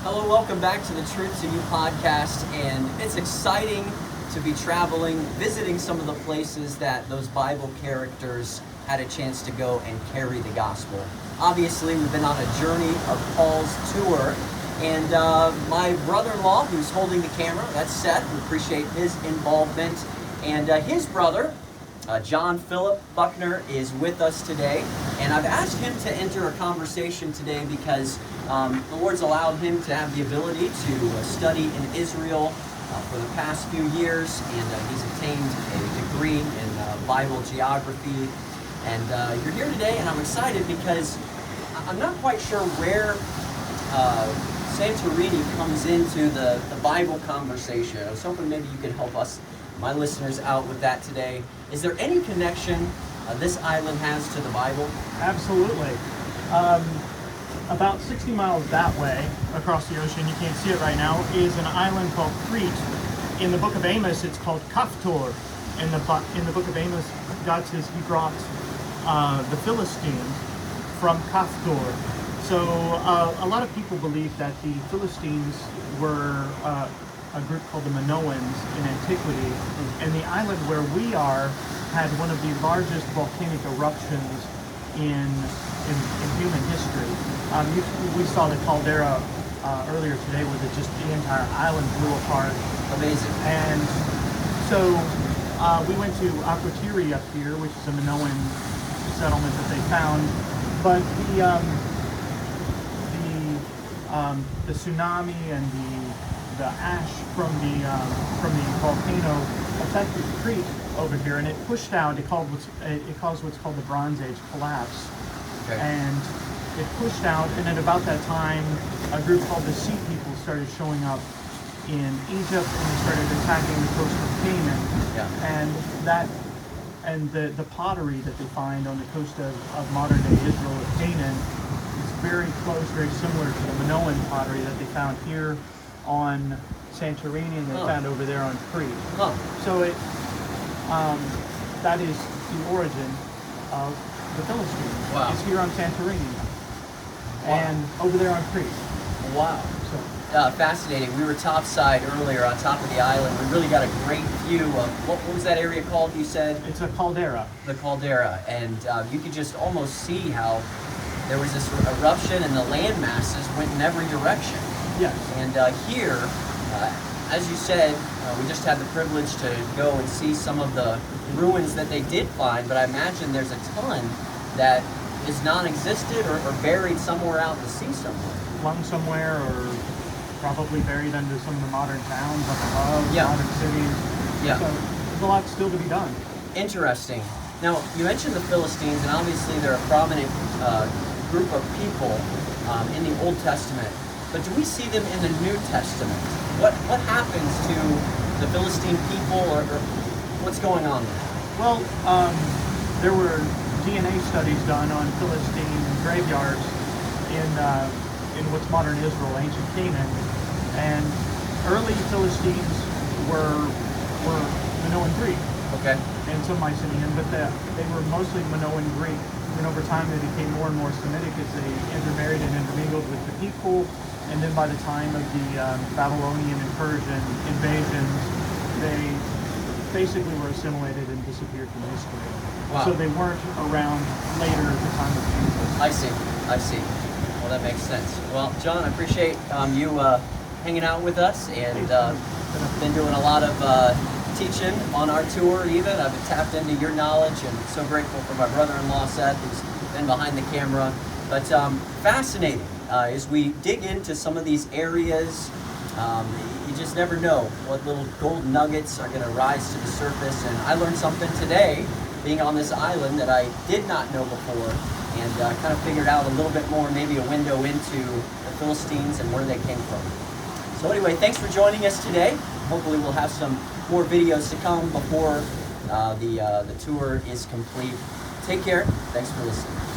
Hello, welcome back to the Truth to You podcast, and it's exciting to be traveling, visiting some of the places that those Bible characters had a chance to go and carry the gospel. Obviously, we've been on a journey of Paul's tour, and my brother-in-law, who's holding the camera, that's Seth. We appreciate his involvement, and his brother, John Philip Buckner, is with us today, and I've asked him to enter a conversation today because the Lord's allowed him to have the ability to study in Israel for the past few years, and he's obtained a degree in Bible geography. And you're here today, and I'm excited because I'm not quite sure where Santorini comes into the Bible conversation. I was hoping maybe you could help us, my listeners, out with that today. Is there any connection this island has to the Bible? Absolutely. About 60 miles that way across the ocean, you can't see it right now, is an island called Crete. In the book of Amos, it's called Kaftor. In the book of Amos, God says he brought the Philistines from Kaftor. So a lot of people believe that the Philistines were a group called the Minoans in antiquity, and the island where we are had one of the largest volcanic eruptions in human history. We saw the caldera earlier today, where just the entire island blew apart. Amazing. And so we went to Akrotiri up here, which is a Minoan settlement that they found. But the tsunami and the ash from the volcano affected Crete over here, and it pushed out. It caused what's called the Bronze Age collapse. Okay. And it pushed out, and at about that time, a group called the Sea People started showing up in Egypt, and they started attacking the coast of Canaan. Yeah. And the pottery that they find on the coast of modern day Israel, of Canaan, is very close, very similar to the Minoan pottery that they found here on Santorini, and they found over there on Crete. So that is the origin of the Philistines. Wow. It's here on Santorini and over there on Crete. Wow. Fascinating. We were topside earlier on top of the island. We really got a great view of, what was that area called, you said? It's a caldera. The caldera. And you could just almost see how there was this eruption and the land masses went in every direction. Yes. And here, as you said, we just had the privilege to go and see some of the ruins that they did find, but I imagine there's a ton that is non-existent or buried somewhere out in the sea somewhere. Flung somewhere, or probably buried under some of the modern towns up above, Yeah. modern cities. Yeah. So there's a lot still to be done. Interesting. Now, you mentioned the Philistines, and obviously they're a prominent group of people in the Old Testament. But do we see them in the New Testament? What happens to the Philistine people, or what's going on there? Well, there were DNA studies done on Philistine graveyards in what's modern Israel, ancient Canaan, and early Philistines were Minoan Greek. Okay. And some Mycenaean, but they were mostly Minoan Greek. And over time they became more and more Semitic as they intermarried and intermingled with the people. And then by the time of the Babylonian and Persian invasions, they basically were assimilated and disappeared from history. Wow. So they weren't around later at the time of Jesus. I see. Well, that makes sense. Well, John, I appreciate you hanging out with us, and been doing a lot of teaching on our tour even. I've tapped into your knowledge, and I'm so grateful for my brother-in-law, Seth, who's been behind the camera. But fascinating as we dig into some of these areas. You just never know what little gold nuggets are going to rise to the surface. And I learned something today, being on this island, that I did not know before, and kind of figured out a little bit more, maybe a window into the Philistines and where they came from. So anyway, thanks for joining us today. Hopefully we'll have some more videos to come before the tour is complete. Take care. Thanks for listening.